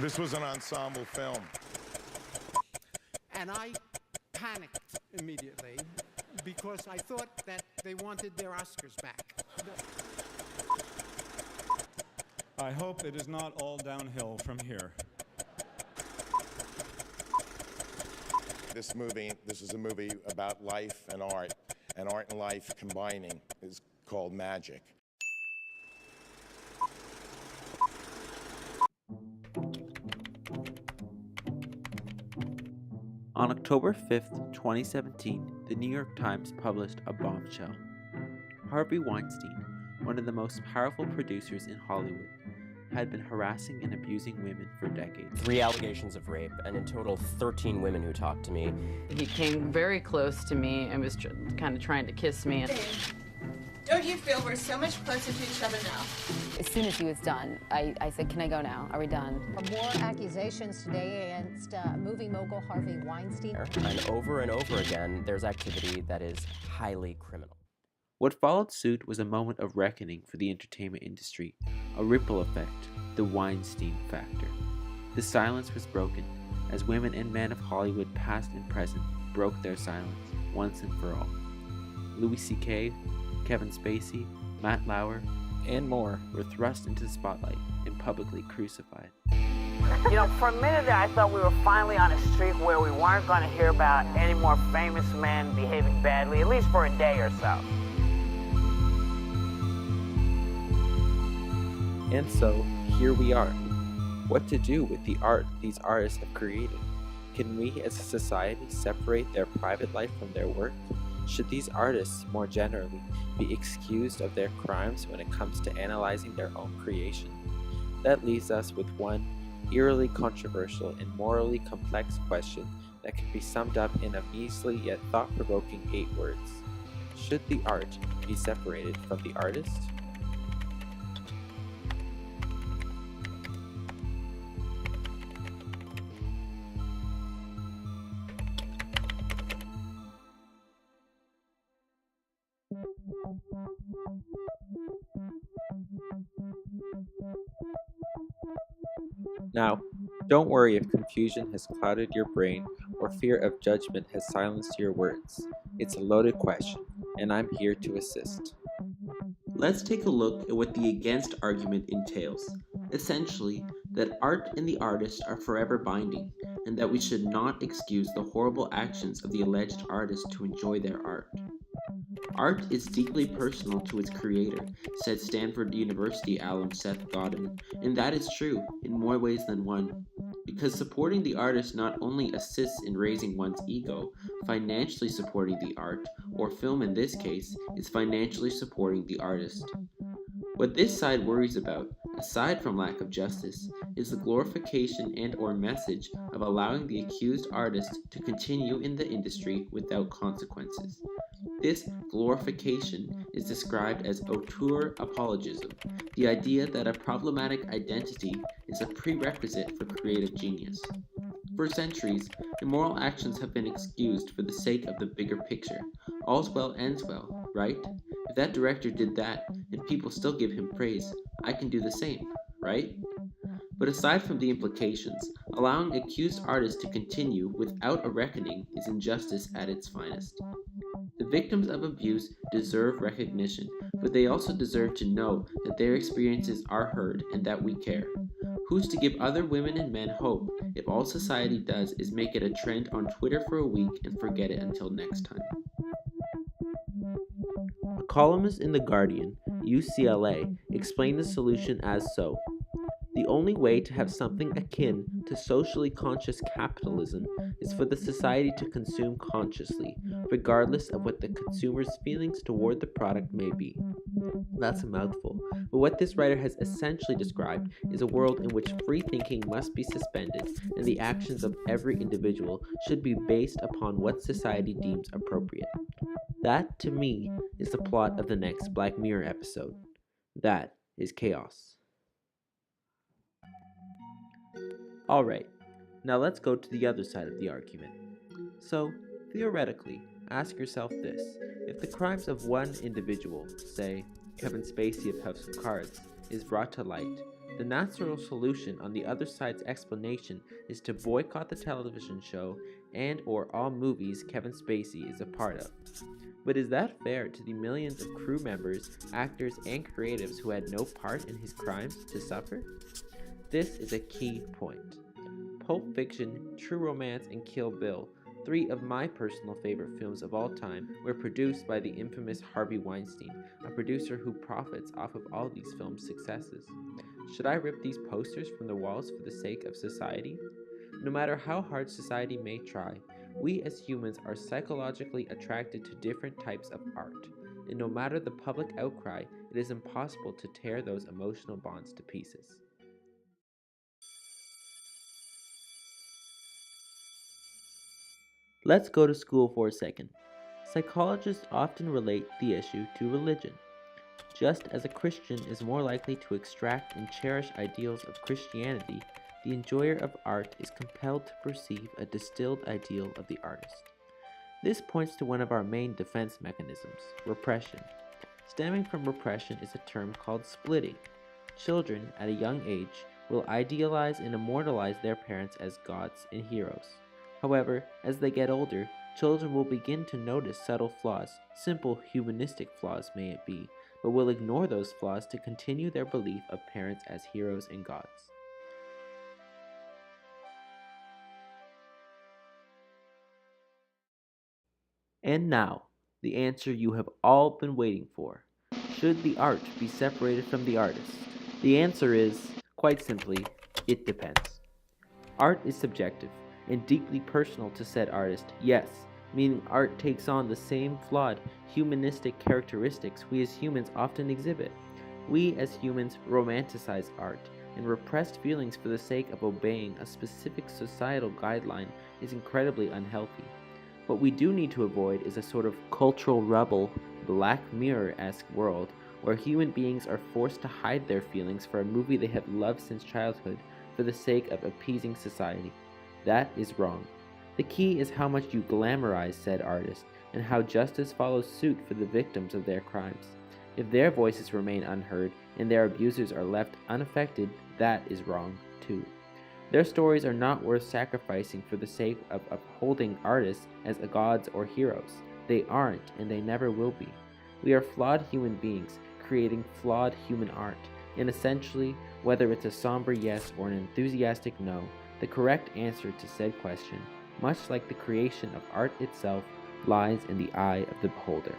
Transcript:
This was an ensemble film. And I panicked immediately because I thought that they wanted their Oscars back. I hope it is not all downhill from here. This is a movie about life and art and life combining is called Magic. On October 5th, 2017, the New York Times published a bombshell. Harvey Weinstein, one of the most powerful producers in Hollywood, had been harassing and abusing women for decades. 3 allegations of rape, and in total 13 women who talked to me. He came very close to me and was kind of trying to kiss me. Don't you feel we're so much closer to each other now? As soon as he was done, I said, can I go now? Are we done? More accusations today against movie mogul Harvey Weinstein. And over again, there's activity that is highly criminal. What followed suit was a moment of reckoning for the entertainment industry, a ripple effect, the Weinstein factor. The silence was broken as women and men of Hollywood, past and present, broke their silence once and for all. Louis C.K., Kevin Spacey, Matt Lauer, and more were thrust into the spotlight and publicly crucified. You know, for a minute there, I thought we were finally on a streak where we weren't going to hear about any more famous men behaving badly, at least for a day or so. And so, here we are. What to do with the art these artists have created? Can we as a society separate their private life from their work? Should these artists, more generally, be excused of their crimes when it comes to analyzing their own creation? That leaves us with one eerily controversial and morally complex question that can be summed up in a measly yet thought-provoking 8 words. Should the art be separated from the artist? Now, don't worry if confusion has clouded your brain or fear of judgment has silenced your words. It's a loaded question, and I'm here to assist. Let's take a look at what the against argument entails. Essentially, that art and the artist are forever binding, and that we should not excuse the horrible actions of the alleged artist to enjoy their art. Art is deeply personal to its creator, said Stanford University alum Seth Godin, and that is true in more ways than one. Because supporting the artist not only assists in raising one's ego, financially supporting the art, or film in this case, is financially supporting the artist. What this side worries about, aside from lack of justice, is the glorification and/or message of allowing the accused artist to continue in the industry without consequences. This glorification is described as auteur apologism, the idea that a problematic identity is a prerequisite for creative genius. For centuries, immoral actions have been excused for the sake of the bigger picture. All's well ends well, right? If that director did that and people still give him praise, I can do the same, right? But aside from the implications, allowing accused artists to continue without a reckoning is injustice at its finest. The victims of abuse deserve recognition, but they also deserve to know that their experiences are heard and that we care. Who's to give other women and men hope if all society does is make it a trend on Twitter for a week and forget it until next time? A columnist in The Guardian, UCLA, explained the solution as so. The only way to have something akin to socially conscious capitalism is for the society to consume consciously, regardless of what the consumer's feelings toward the product may be. That's a mouthful, but what this writer has essentially described is a world in which free thinking must be suspended and the actions of every individual should be based upon what society deems appropriate. That, to me, is the plot of the next Black Mirror episode. That is chaos. Alright, now let's go to the other side of the argument. So, theoretically, ask yourself this. If the crimes of one individual, say, Kevin Spacey of House of Cards, is brought to light, The natural solution on the other side's explanation is to boycott the television show and or all movies Kevin Spacey is a part of. But is that fair to the millions of crew members, actors, and creatives who had no part in his crimes to suffer? This is a key point. Pulp Fiction, True Romance, and Kill Bill, three of my personal favorite films of all time, were produced by the infamous Harvey Weinstein, a producer who profits off of all these films' successes. Should I rip these posters from the walls for the sake of society? No matter how hard society may try, we as humans are psychologically attracted to different types of art, and no matter the public outcry, it is impossible to tear those emotional bonds to pieces. Let's go to school for a second. Psychologists often relate the issue to religion. Just as a Christian is more likely to extract and cherish ideals of Christianity, the enjoyer of art is compelled to perceive a distilled ideal of the artist. This points to one of our main defense mechanisms, repression. Stemming from repression is a term called splitting. Children, at a young age, will idealize and immortalize their parents as gods and heroes. However, as they get older, children will begin to notice subtle flaws, simple humanistic flaws may it be, but will ignore those flaws to continue their belief of parents as heroes and gods. And now, the answer you have all been waiting for. Should the art be separated from the artist? The answer is, quite simply, it depends. Art is subjective and deeply personal to said artist, yes, meaning art takes on the same flawed, humanistic characteristics we as humans often exhibit. We as humans romanticize art, and repressed feelings for the sake of obeying a specific societal guideline is incredibly unhealthy. What we do need to avoid is a sort of cultural rebel, Black Mirror-esque world where human beings are forced to hide their feelings for a movie they have loved since childhood for the sake of appeasing society. That is wrong. The key is how much you glamorize said artist and how justice follows suit for the victims of their crimes. If their voices remain unheard and their abusers are left unaffected, that is wrong too. Their stories are not worth sacrificing for the sake of upholding artists as gods or heroes. They aren't, and they never will be. We are flawed human beings, creating flawed human art, and essentially, whether it's a somber yes or an enthusiastic no, the correct answer to said question, much like the creation of art itself, lies in the eye of the beholder.